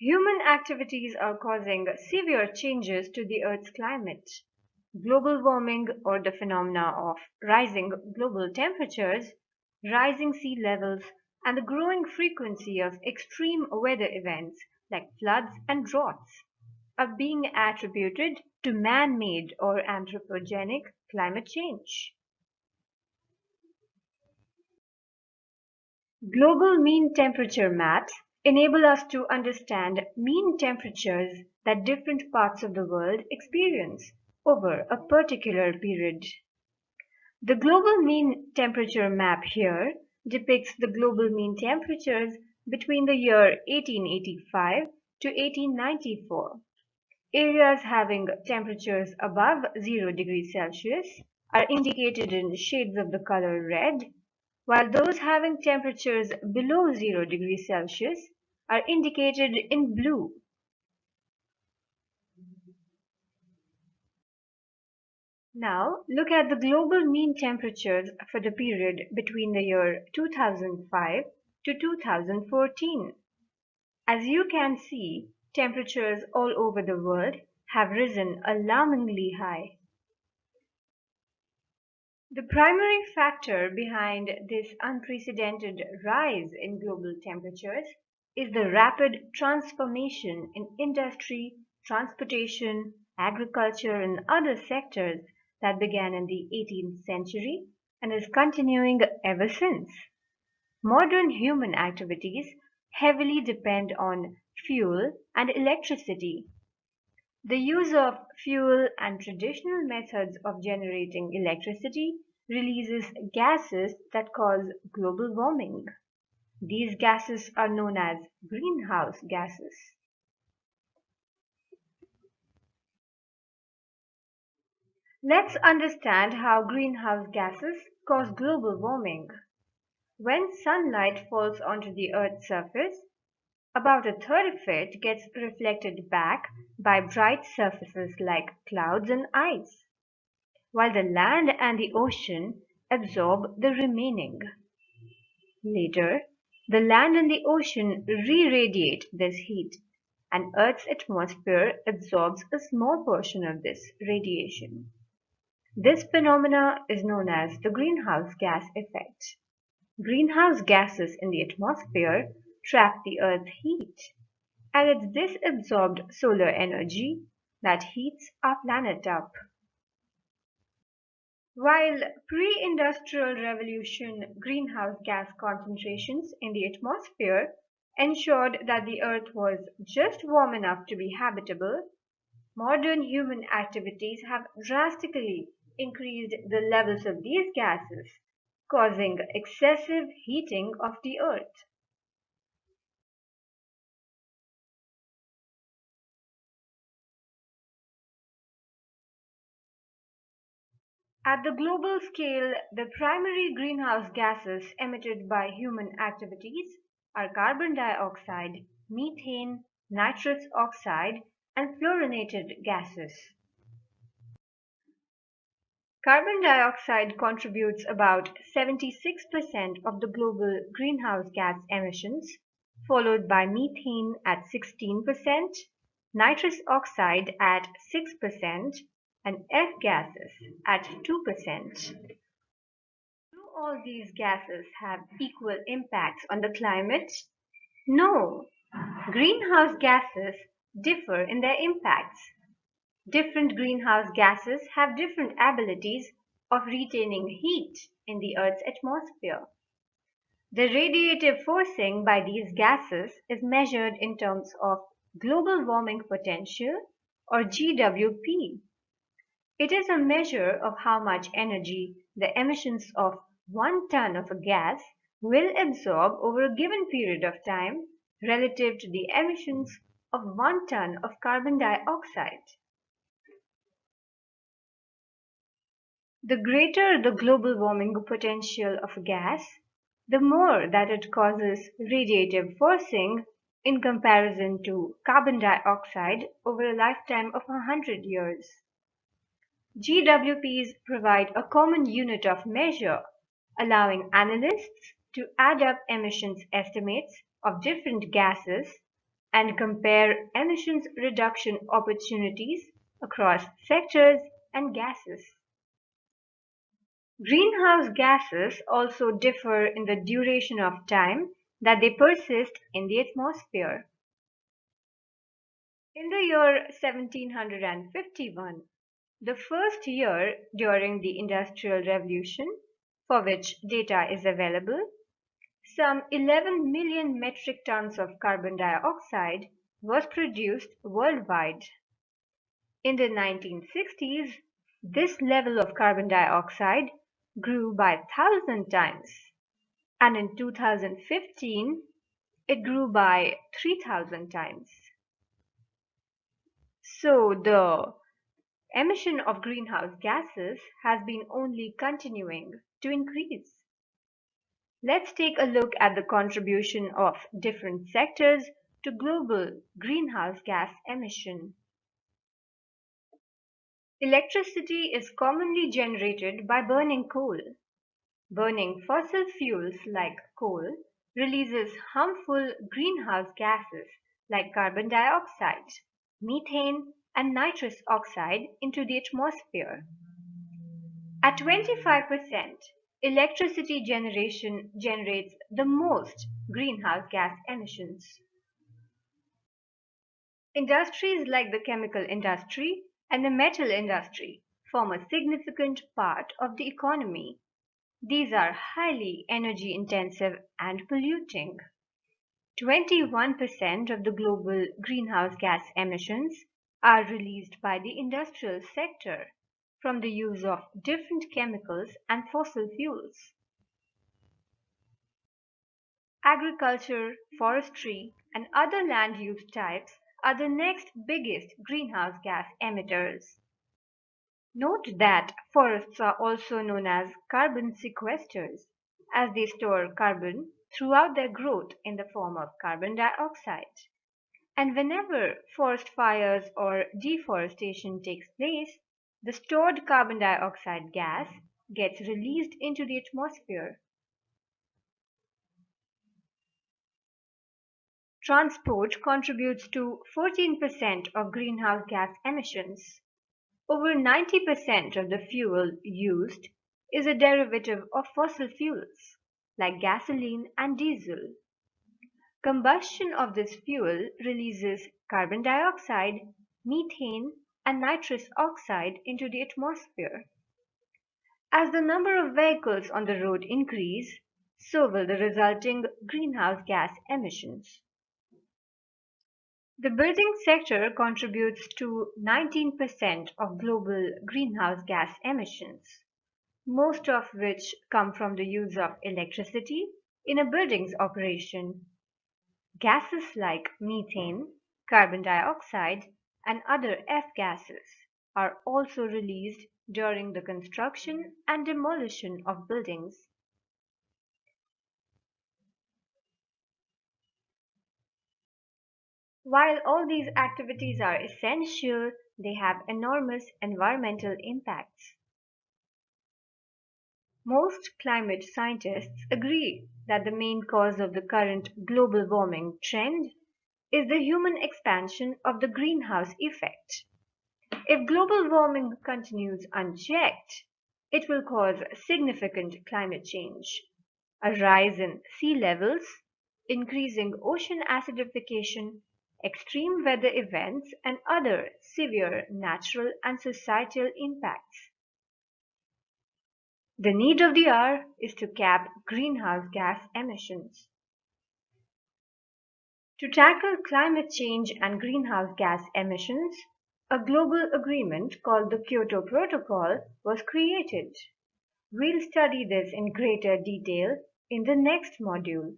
Human activities are causing severe changes to the Earth's climate. Global warming, or the phenomena of rising global temperatures, rising sea levels, and the growing frequency of extreme weather events like floods and droughts, are being attributed to man-made or anthropogenic climate change. Global mean temperature maps enable us to understand mean temperatures that different parts of the world experience over a particular period. The global mean temperature map here depicts the global mean temperatures between the year 1885 to 1894. Areas having temperatures above 0 degrees Celsius are indicated in shades of the color red, while those having temperatures below 0 degrees Celsius are indicated in blue. Now, look at the global mean temperatures for the period between the year 2005 to 2014. As you can see, temperatures all over the world have risen alarmingly high. The primary factor behind this unprecedented rise in global temperatures is the rapid transformation in industry, transportation, agriculture, and other sectors that began in the 18th century and is continuing ever since. Modern human activities heavily depend on fuel and electricity. The use of fuel and traditional methods of generating electricity releases gases that cause global warming. These gases are known as greenhouse gases. Let's understand how greenhouse gases cause global warming. When sunlight falls onto the Earth's surface, about a third of it gets reflected back by bright surfaces like clouds and ice, while the land and the ocean absorb the remaining. Later, the land and the ocean re-radiate this heat, and Earth's atmosphere absorbs a small portion of this radiation. This phenomena is known as the greenhouse gas effect. Greenhouse gases in the atmosphere trap the Earth's heat, and it's this absorbed solar energy that heats our planet up. While pre-industrial revolution greenhouse gas concentrations in the atmosphere ensured that the Earth was just warm enough to be habitable, modern human activities have drastically increased the levels of these gases, causing excessive heating of the Earth. At the global scale, the primary greenhouse gases emitted by human activities are carbon dioxide, methane, nitrous oxide, and fluorinated gases. Carbon dioxide contributes about 76% of the global greenhouse gas emissions, followed by methane at 16%, nitrous oxide at 6%, and F gases at 2%. Do all these gases have equal impacts on the climate? No. Greenhouse gases differ in their impacts. Different greenhouse gases have different abilities of retaining heat in the Earth's atmosphere. The radiative forcing by these gases is measured in terms of global warming potential, or GWP. It is a measure of how much energy the emissions of 1 ton of a gas will absorb over a given period of time relative to the emissions of 1 ton of carbon dioxide. The greater the global warming potential of a gas, the more that it causes radiative forcing in comparison to carbon dioxide over a lifetime of 100 years. GWPs provide a common unit of measure, allowing analysts to add up emissions estimates of different gases and compare emissions reduction opportunities across sectors and gases. Greenhouse gases also differ in the duration of time that they persist in the atmosphere. In the year 1751, the first year during the Industrial Revolution, for which data is available, some 11 million metric tons of carbon dioxide was produced worldwide. In the 1960s, this level of carbon dioxide grew by 1,000 times, and in 2015, it grew by 3,000 times. So the emission of greenhouse gases has been only continuing to increase. Let's take a look at the contribution of different sectors to global greenhouse gas emission. Electricity is commonly generated by burning coal. Burning fossil fuels like coal releases harmful greenhouse gases like carbon dioxide, methane, and nitrous oxide into the atmosphere. At 25%, electricity generation generates the most greenhouse gas emissions. Industries like the chemical industry and the metal industry form a significant part of the economy. These are highly energy intensive and polluting. 21% of the global greenhouse gas emissions are released by the industrial sector from the use of different chemicals and fossil fuels. Agriculture, forestry, and other land use types are the next biggest greenhouse gas emitters. Note that forests are also known as carbon sequesters, as they store carbon throughout their growth in the form of carbon dioxide. And whenever forest fires or deforestation takes place, the stored carbon dioxide gas gets released into the atmosphere. Transport contributes to 14% of greenhouse gas emissions. Over 90% of the fuel used is a derivative of fossil fuels, like gasoline and diesel. Combustion of this fuel releases carbon dioxide, methane, and nitrous oxide into the atmosphere. As the number of vehicles on the road increase, so will the resulting greenhouse gas emissions. The building sector contributes to 19% of global greenhouse gas emissions, most of which come from the use of electricity in a building's operation. Gases like methane, carbon dioxide, and other F-gases are also released during the construction and demolition of buildings. While all these activities are essential, they have enormous environmental impacts. Most climate scientists agree that the main cause of the current global warming trend is the human expansion of the greenhouse effect. If global warming continues unchecked, it will cause significant climate change, a rise in sea levels, increasing ocean acidification, extreme weather events, and other severe natural and societal impacts. The need of the hour is to cap greenhouse gas emissions. To tackle climate change and greenhouse gas emissions, a global agreement called the Kyoto Protocol was created. We'll study this in greater detail in the next module.